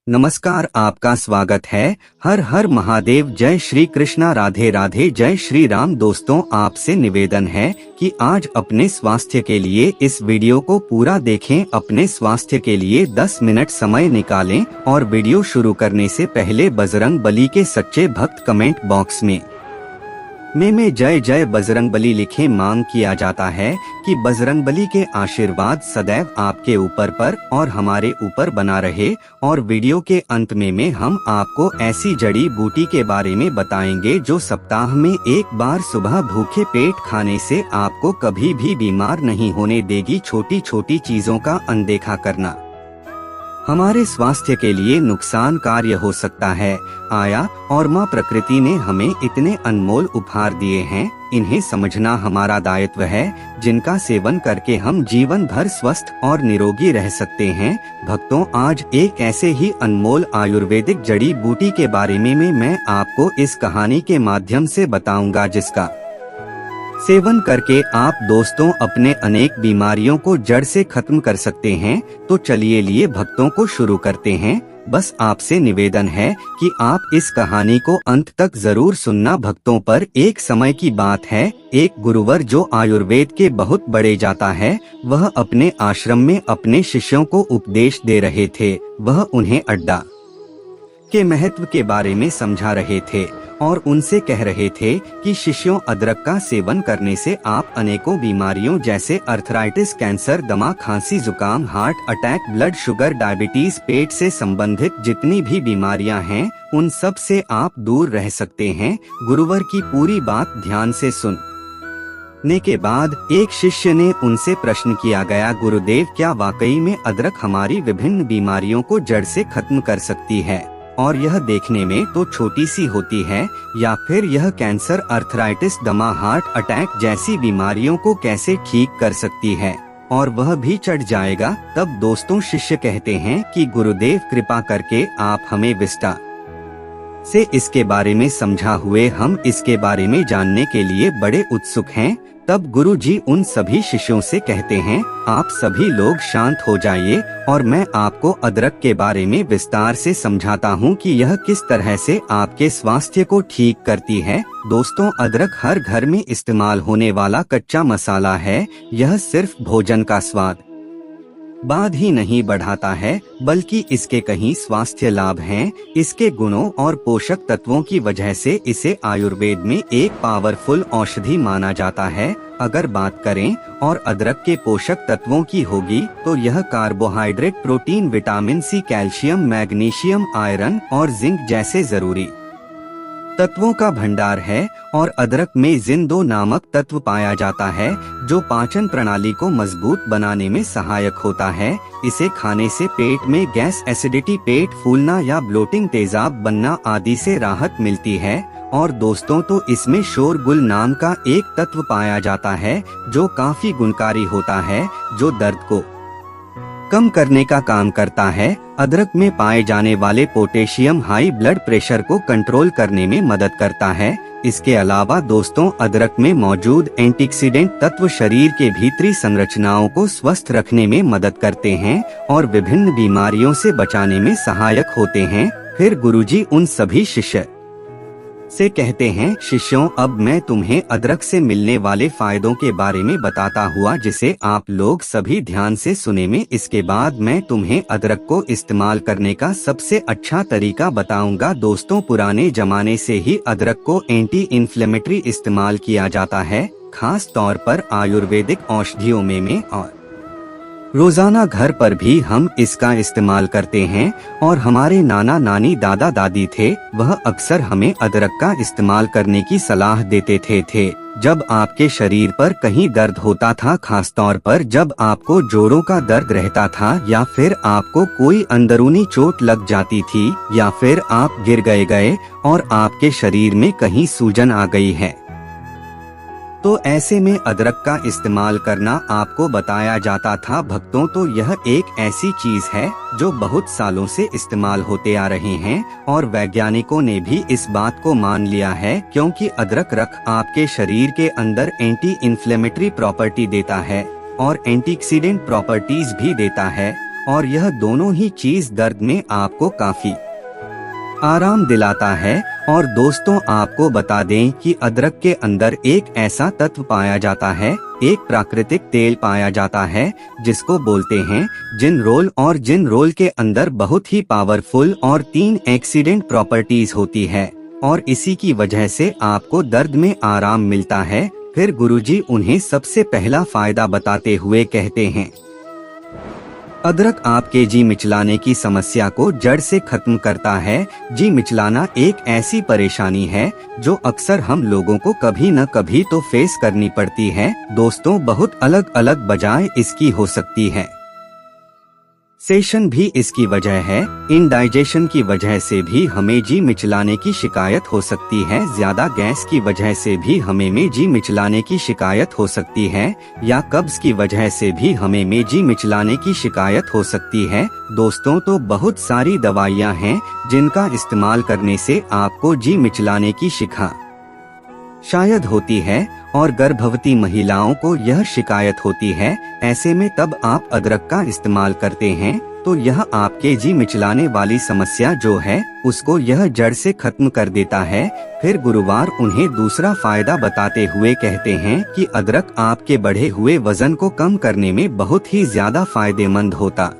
नमस्कार, आपका स्वागत है। हर हर महादेव, जय श्री कृष्णा, राधे राधे, जय श्री राम। दोस्तों, आपसे निवेदन है कि आज अपने स्वास्थ्य के लिए इस वीडियो को पूरा देखें। अपने स्वास्थ्य के लिए 10 मिनट समय निकालें और वीडियो शुरू करने से पहले बजरंग बली के सच्चे भक्त कमेंट बॉक्स में जय जय बजरंगबली लिखें। मांग किया जाता है कि बजरंगबली के आशीर्वाद सदैव आपके ऊपर पर और हमारे ऊपर बना रहे। और वीडियो के अंत में हम आपको ऐसी जड़ी बूटी के बारे में बताएंगे जो सप्ताह में एक बार सुबह भूखे पेट खाने से आपको कभी भी बीमार नहीं होने देगी। छोटी छोटी चीजों का अनदेखा करना हमारे स्वास्थ्य के लिए नुकसान कार्य हो सकता है। आया और माँ प्रकृति ने हमें इतने अनमोल उपहार दिए हैं, इन्हें समझना हमारा दायित्व है, जिनका सेवन करके हम जीवन भर स्वस्थ और निरोगी रह सकते हैं। भक्तों, आज एक ऐसे ही अनमोल आयुर्वेदिक जड़ी बूटी के बारे में मैं आपको इस कहानी के माध्यम से बताऊंगा, जिसका सेवन करके आप दोस्तों अपने अनेक बीमारियों को जड़ से खत्म कर सकते हैं। तो चलिए लिए भक्तों को शुरू करते हैं। बस आपसे निवेदन है कि आप इस कहानी को अंत तक जरूर सुनना। भक्तों, पर एक समय की बात है, एक गुरुवर जो आयुर्वेद के बहुत बड़े जाता है, वह अपने आश्रम में अपने शिष्यों को उपदेश दे रहे थे। वह उन्हें अड्डा के महत्व के बारे में समझा रहे थे और उनसे कह रहे थे कि शिष्यों, अदरक का सेवन करने से आप अनेकों बीमारियों जैसे अर्थराइटिस, कैंसर, दमा, खांसी, जुकाम, heart attack, blood sugar, diabetes, पेट से संबंधित जितनी भी बीमारियां हैं, उन सब से आप दूर रह सकते हैं। गुरुवर की पूरी बात ध्यान से सुनने के बाद एक शिष्य ने उनसे प्रश्न किया गया, गुरुदेव, क्या वाकई में अदरक हमारी विभिन्न बीमारियों को जड़ से खत्म कर सकती है? और यह देखने में तो छोटी सी होती है, या फिर यह कैंसर, अर्थराइटिस, दमा, हार्ट अटैक जैसी बीमारियों को कैसे ठीक कर सकती है, और वह भी चढ़ जाएगा? तब दोस्तों शिष्य कहते हैं कि गुरुदेव, कृपा करके आप हमें विस्तार से इसके बारे में समझा हुए, हम इसके बारे में जानने के लिए बड़े उत्सुक हैं। तब गुरु जी उन सभी शिष्यों से कहते हैं, आप सभी लोग शांत हो जाइए और मैं आपको अदरक के बारे में विस्तार से समझाता हूँ कि यह किस तरह से आपके स्वास्थ्य को ठीक करती है। दोस्तों, अदरक हर घर में इस्तेमाल होने वाला कच्चा मसाला है। यह सिर्फ भोजन का स्वाद बाद ही नहीं बढ़ाता है, बल्कि इसके कई स्वास्थ्य लाभ हैं। इसके गुणों और पोषक तत्वों की वजह से इसे आयुर्वेद में एक पावरफुल औषधि माना जाता है। अगर बात करें और अदरक के पोषक तत्वों की होगी तो यह carbohydrate, protein, vitamin C, calcium, magnesium, iron और जिंक जैसे जरूरी तत्वों का भंडार है। और अदरक में जिंदो नामक तत्व पाया जाता है जो पाचन प्रणाली को मजबूत बनाने में सहायक होता है। इसे खाने से पेट में गैस, एसिडिटी, पेट फूलना या ब्लोटिंग, तेजाब बनना आदि से राहत मिलती है। और दोस्तों, तो इसमें शोरगुल नाम का एक तत्व पाया जाता है जो काफी गुणकारी होता है, जो दर्द को कम करने का काम करता है। अदरक में पाए जाने वाले पोटेशियम हाई ब्लड प्रेशर को कंट्रोल करने में मदद करता है। इसके अलावा दोस्तों, अदरक में मौजूद एंटीऑक्सीडेंट तत्व शरीर के भीतरी संरचनाओं को स्वस्थ रखने में मदद करते हैं और विभिन्न बीमारियों से बचाने में सहायक होते हैं। फिर गुरुजी उन सभी शिष्य से कहते हैं, शिष्यों, अब मैं तुम्हें अदरक से मिलने वाले फायदों के बारे में बताता हुआ, जिसे आप लोग सभी ध्यान से सुने में। इसके बाद मैं तुम्हें अदरक को इस्तेमाल करने का सबसे अच्छा तरीका बताऊंगा। दोस्तों, पुराने जमाने से ही अदरक को एंटी इन्फ्लेमेटरी इस्तेमाल किया जाता है, खास तौर पर आयुर्वेदिक औषधियों में और रोजाना घर पर भी हम इसका इस्तेमाल करते हैं। और हमारे नाना नानी, दादा दादी थे, वह अक्सर हमें अदरक का इस्तेमाल करने की सलाह देते थे जब आपके शरीर पर कहीं दर्द होता था, खास तौर पर जब आपको जोड़ों का दर्द रहता था, या फिर आपको कोई अंदरूनी चोट लग जाती थी, या फिर आप गिर गए और आपके शरीर में कहीं सूजन आ गई है। तो ऐसे में अदरक का इस्तेमाल करना आपको बताया जाता था। भक्तों, तो यह एक ऐसी चीज है जो बहुत सालों से इस्तेमाल होते आ रहे हैं और वैज्ञानिकों ने भी इस बात को मान लिया है, क्योंकि अदरक आपके शरीर के अंदर एंटी इन्फ्लेमेटरी प्रॉपर्टी देता है और एंटीऑक्सीडेंट प्रॉपर्टीज भी देता है। और यह दोनों ही चीज दर्द में आपको काफी आराम दिलाता है। और दोस्तों आपको बता दें कि अदरक के अंदर एक ऐसा तत्व पाया जाता है, एक प्राकृतिक तेल पाया जाता है जिसको बोलते हैं जिनरोल, और जिनरोल के अंदर बहुत ही पावरफुल और 3 एक्सीडेंट प्रॉपर्टीज होती है और इसी की वजह से आपको दर्द में आराम मिलता है। फिर गुरुजी उन्हें सबसे पहला फायदा बताते हुए कहते हैं, अदरक आपके जी मिचलाने की समस्या को जड़ से खत्म करता है। जी मिचलाना एक ऐसी परेशानी है जो अक्सर हम लोगों को कभी न कभी तो फेस करनी पड़ती है। दोस्तों बहुत अलग अलग वजह इसकी हो सकती है। सेशन भी इसकी वजह है, इनडाइजेशन की वजह से भी हमें जी मिचलाने की शिकायत हो सकती है, ज्यादा गैस की वजह से भी हमें में जी मिचलाने की शिकायत हो सकती है, या कब्ज की वजह से भी हमें में जी मिचलाने की शिकायत हो सकती है। दोस्तों तो बहुत सारी दवाइयाँ हैं जिनका इस्तेमाल करने से आपको जी मिचलाने की शिकायत शायद होती है और गर्भवती महिलाओं को यह शिकायत होती है। ऐसे में तब आप अदरक का इस्तेमाल करते हैं तो यह आपके जी मिचलाने वाली समस्या जो है उसको यह जड़ से खत्म कर देता है। फिर गुरुवार उन्हें दूसरा फायदा बताते हुए कहते हैं कि अदरक आपके बढ़े हुए वजन को कम करने में बहुत ही ज्यादा फायदेमंद होता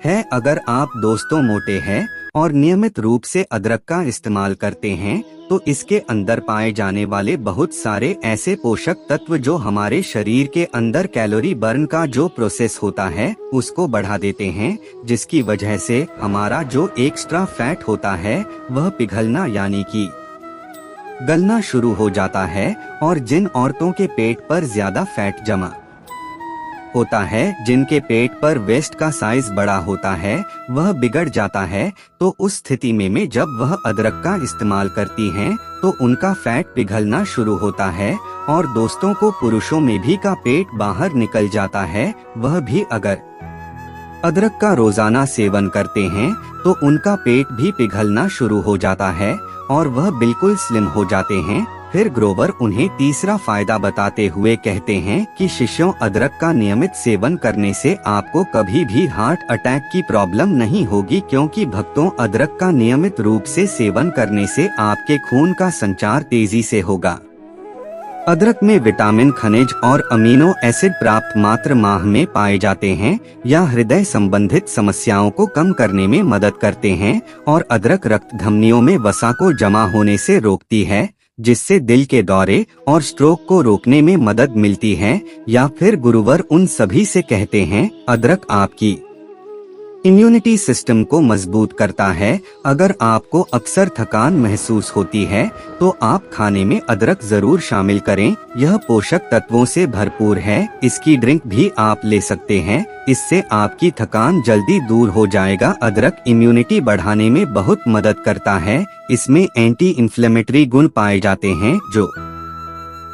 है। अगर आप दोस्तों मोटे हैं और नियमित रूप से अदरक का इस्तेमाल करते हैं तो इसके अंदर पाए जाने वाले बहुत सारे ऐसे पोषक तत्व जो हमारे शरीर के अंदर कैलोरी बर्न का जो प्रोसेस होता है उसको बढ़ा देते हैं, जिसकी वजह से हमारा जो एक्स्ट्रा फैट होता है वह पिघलना यानी कि गलना शुरू हो जाता है। और जिन औरतों के पेट पर ज्यादा फैट जमा होता है, जिनके पेट पर वेस्ट का साइज बड़ा होता है, वह बिगड़ जाता है। तो उस स्थिति में जब वह अदरक का इस्तेमाल करती हैं तो उनका फैट पिघलना शुरू होता है। और दोस्तों को पुरुषों में भी का पेट बाहर निकल जाता है, वह भी अगर अदरक का रोजाना सेवन करते हैं तो उनका पेट भी पिघलना शुरू हो जाता है और वह बिल्कुल स्लिम हो जाते हैं। फिर ग्रोवर उन्हें तीसरा फायदा बताते हुए कहते हैं कि शिष्यों अदरक का नियमित सेवन करने से आपको कभी भी हार्ट अटैक की प्रॉब्लम नहीं होगी, क्योंकि भक्तों अदरक का नियमित रूप से सेवन करने से आपके खून का संचार तेजी से होगा। अदरक में विटामिन, खनिज और अमीनो एसिड प्राप्त मात्र माह में पाए जाते हैं या हृदय संबंधित समस्याओं को कम करने में मदद करते हैं। और अदरक रक्त धमनियों में वसा को जमा होने से रोकती है, जिससे दिल के दौरे और स्ट्रोक को रोकने में मदद मिलती है। या फिर गुरुवर उन सभी से कहते हैं अदरक आपकी इम्यूनिटी सिस्टम को मजबूत करता है। अगर आपको अक्सर थकान महसूस होती है तो आप खाने में अदरक जरूर शामिल करें। यह पोषक तत्वों से भरपूर है। इसकी ड्रिंक भी आप ले सकते हैं, इससे आपकी थकान जल्दी दूर हो जाएगा। अदरक इम्यूनिटी बढ़ाने में बहुत मदद करता है। इसमें एंटी इन्फ्लेमेटरी गुण पाए जाते हैं जो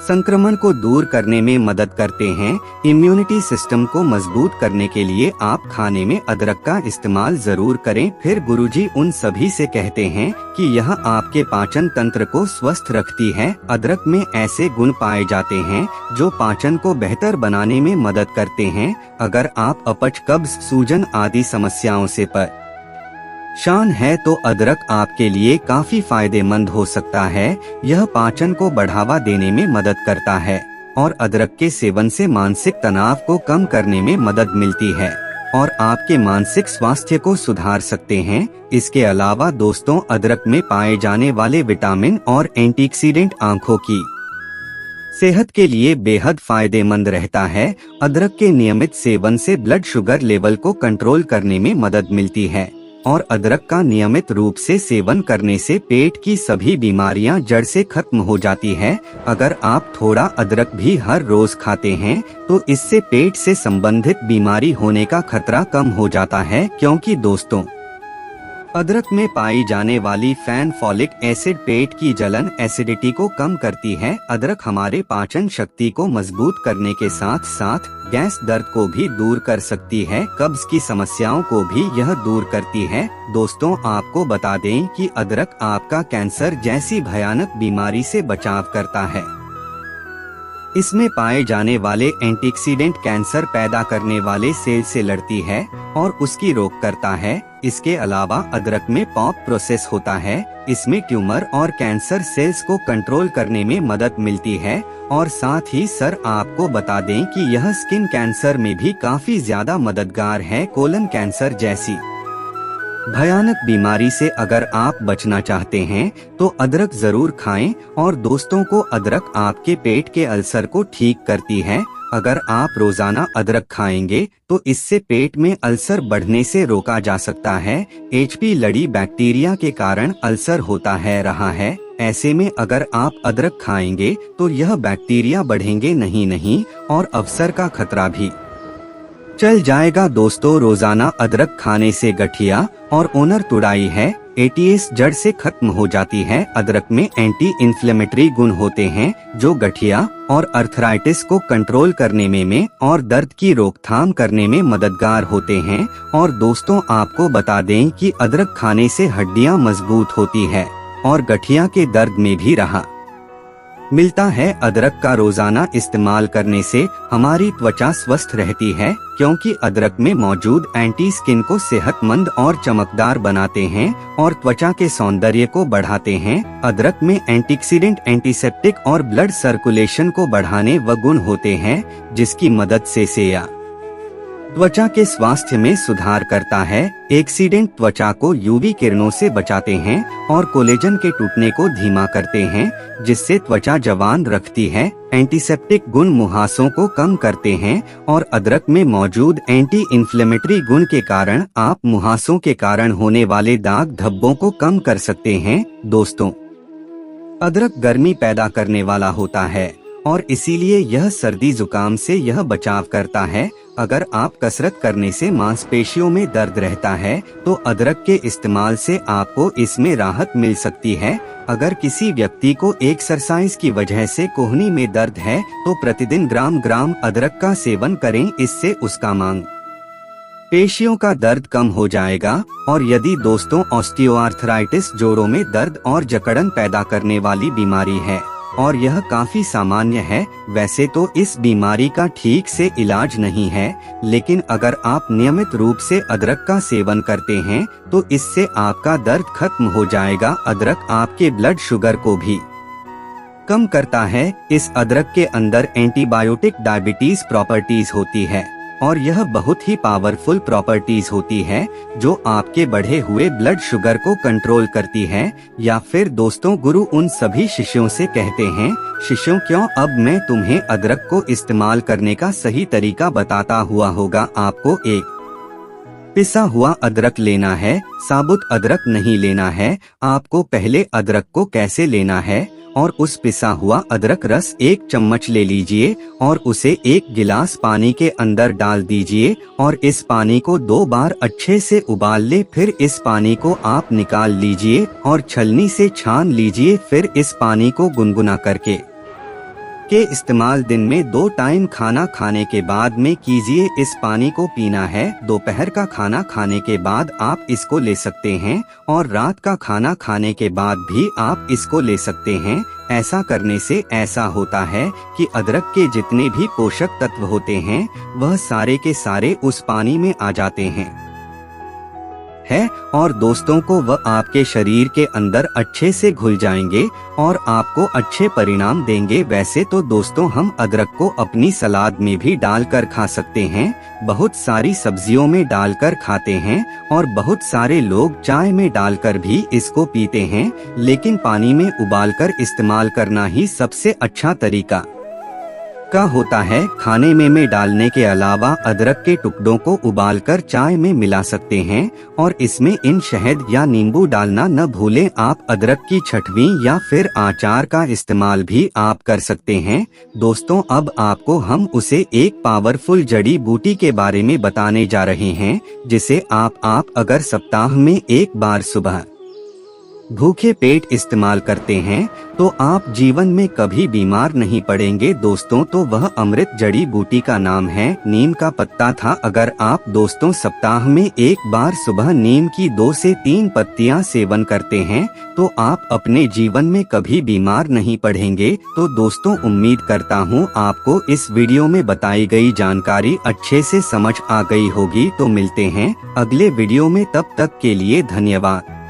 संक्रमण को दूर करने में मदद करते हैं। इम्यूनिटी सिस्टम को मजबूत करने के लिए आप खाने में अदरक का इस्तेमाल जरूर करें। फिर गुरुजी उन सभी से कहते हैं कि यह आपके पाचन तंत्र को स्वस्थ रखती है। अदरक में ऐसे गुण पाए जाते हैं जो पाचन को बेहतर बनाने में मदद करते हैं। अगर आप अपच, कब्ज, सूजन आदि समस्याओं से परेशान है तो अदरक आपके लिए काफी फायदेमंद हो सकता है। यह पाचन को बढ़ावा देने में मदद करता है और अदरक के सेवन से मानसिक तनाव को कम करने में मदद मिलती है और आपके मानसिक स्वास्थ्य को सुधार सकते हैं। इसके अलावा दोस्तों अदरक में पाए जाने वाले विटामिन और एंटीऑक्सीडेंट आँखों की सेहत के लिए बेहद फायदेमंद रहता है। अदरक के नियमित सेवन से ब्लड शुगर लेवल को कंट्रोल करने में मदद मिलती है और अदरक का नियमित रूप से सेवन करने से पेट की सभी बीमारियां जड़ से खत्म हो जाती है। अगर आप थोड़ा अदरक भी हर रोज खाते हैं तो इससे पेट से संबंधित बीमारी होने का खतरा कम हो जाता है, क्योंकि दोस्तों अदरक में पाई जाने वाली फैनफोलिक एसिड पेट की जलन, एसिडिटी को कम करती है। अदरक हमारे पाचन शक्ति को मजबूत करने के साथ साथ गैस, दर्द को भी दूर कर सकती है। कब्ज की समस्याओं को भी यह दूर करती है। दोस्तों आपको बता दें कि अदरक आपका कैंसर जैसी भयानक बीमारी से बचाव करता है। इसमें पाए जाने वाले एंटीऑक्सीडेंट कैंसर पैदा करने वाले सेल से लड़ती है और उसकी रोक करता है। इसके अलावा अदरक में पॉप प्रोसेस होता है। इसमें ट्यूमर और कैंसर सेल्स को कंट्रोल करने में मदद मिलती है। और साथ ही सर आपको बता दें कि यह स्किन कैंसर में भी काफी ज्यादा मददगार है। कोलन कैंसर जैसी भयानक बीमारी से अगर आप बचना चाहते हैं तो अदरक जरूर खाएं। और दोस्तों को अदरक आपके पेट के अल्सर को ठीक करती है। अगर आप रोजाना अदरक खाएंगे तो इससे पेट में अल्सर बढ़ने से रोका जा सकता है। HP लड़ी बैक्टीरिया के कारण अल्सर होता है रहा है। ऐसे में अगर आप अदरक खाएंगे तो यह बैक्टीरिया बढ़ेंगे नहीं और अल्सर का खतरा भी चल जाएगा। दोस्तों रोजाना अदरक खाने से गठिया और ओनर तुड़ाई है ATS जड़ से खत्म हो जाती है। अदरक में एंटी इन्फ्लेमेटरी गुण होते हैं जो गठिया और अर्थराइटिस को कंट्रोल करने में और दर्द की रोकथाम करने में मददगार होते हैं। और दोस्तों आपको बता दें कि अदरक खाने से हड्डियां मजबूत होती है और गठिया के दर्द में भी राहत मिलता है। अदरक का रोजाना इस्तेमाल करने से हमारी त्वचा स्वस्थ रहती है क्योंकि अदरक में मौजूद एंटी स्किन को सेहतमंद और चमकदार बनाते हैं और त्वचा के सौंदर्य को बढ़ाते हैं। अदरक में एंटीऑक्सीडेंट, एंटीसेप्टिक और ब्लड सर्कुलेशन को बढ़ाने व गुण होते हैं जिसकी मदद से यह त्वचा के स्वास्थ्य में सुधार करता है। एक्सीडेंट त्वचा को UV किरणों से बचाते हैं और कोलेजन के टूटने को धीमा करते हैं जिससे त्वचा जवान रखती है। एंटीसेप्टिक गुण मुहासों को कम करते हैं और अदरक में मौजूद एंटी इन्फ्लेमेटरी गुण के कारण आप मुहासों के कारण होने वाले दाग धब्बों को कम कर सकते हैं। दोस्तों अदरक गर्मी पैदा करने वाला होता है और इसीलिए यह सर्दी जुकाम से यह बचाव करता है। अगर आप कसरत करने से मांसपेशियों में दर्द रहता है तो अदरक के इस्तेमाल से आपको इसमें राहत मिल सकती है। अगर किसी व्यक्ति को एक्सरसाइज की वजह से कोहनी में दर्द है तो प्रतिदिन ग्राम अदरक का सेवन करें। इससे उसका मांग पेशियों का दर्द कम हो जाएगा। और यदि दोस्तों ऑस्टियोआर्थराइटिस जोड़ों में दर्द और जकड़न पैदा करने वाली बीमारी है और यह काफी सामान्य है, वैसे तो इस बीमारी का ठीक से इलाज नहीं है, लेकिन अगर आप नियमित रूप से अदरक का सेवन करते हैं तो इससे आपका दर्द खत्म हो जाएगा। अदरक आपके ब्लड शुगर को भी कम करता है। इस अदरक के अंदर एंटीबायोटिक डायबिटीज प्रॉपर्टीज होती है और यह बहुत ही पावरफुल प्रॉपर्टीज होती है जो आपके बढ़े हुए ब्लड शुगर को कंट्रोल करती है। या फिर दोस्तों गुरु उन सभी शिष्यों से कहते हैं, शिष्यों क्यों अब मैं तुम्हें अदरक को इस्तेमाल करने का सही तरीका बताता हुआ होगा। आपको एक पिसा हुआ अदरक लेना है, साबुत अदरक नहीं लेना है। आपको पहले अदरक को कैसे लेना है और उस पिसा हुआ अदरक रस 1 चम्मच ले लीजिए और उसे 1 गिलास पानी के अंदर डाल दीजिए और इस पानी को 2 बार अच्छे से उबाल ले। फिर इस पानी को आप निकाल लीजिए और छलनी से छान लीजिए। फिर इस पानी को गुनगुना करके इस्तेमाल दिन में 2 टाइम खाना खाने के बाद में कीजिए। इस पानी को पीना है। दोपहर का खाना खाने के बाद आप इसको ले सकते हैं और रात का खाना खाने के बाद भी आप इसको ले सकते हैं। ऐसा करने से ऐसा होता है कि अदरक के जितने भी पोषक तत्व होते हैं वह सारे के सारे उस पानी में आ जाते हैं और दोस्तों को वह आपके शरीर के अंदर अच्छे से घुल जाएंगे और आपको अच्छे परिणाम देंगे। वैसे तो दोस्तों हम अदरक को अपनी सलाद में भी डालकर खा सकते हैं, बहुत सारी सब्जियों में डालकर खाते हैं और बहुत सारे लोग चाय में डालकर भी इसको पीते हैं, लेकिन पानी में उबालकर इस्तेमाल करना ही सबसे अच्छा तरीका का होता है। खाने में डालने के अलावा अदरक के टुकड़ों को उबालकर चाय में मिला सकते हैं और इसमें इन शहद या नींबू डालना न भूलें। आप अदरक की चटनी या फिर अचार का इस्तेमाल भी आप कर सकते हैं। दोस्तों अब आपको हम उसे एक पावरफुल जड़ी बूटी के बारे में बताने जा रहे हैं जिसे आप अगर सप्ताह में 1 बार सुबह भूखे पेट इस्तेमाल करते हैं तो आप जीवन में कभी बीमार नहीं पड़ेंगे दोस्तों। तो वह अमृत जड़ी बूटी का नाम है नीम का पत्ता था। अगर आप दोस्तों सप्ताह में एक बार सुबह नीम की 2 से 3 पत्तियां सेवन करते हैं तो आप अपने जीवन में कभी बीमार नहीं पड़ेंगे। तो दोस्तों उम्मीद करता हूँ आपको इस वीडियो में बताई गई जानकारी अच्छे से समझ आ गई होगी। तो मिलते हैं अगले वीडियो में, तब तक के लिए धन्यवाद।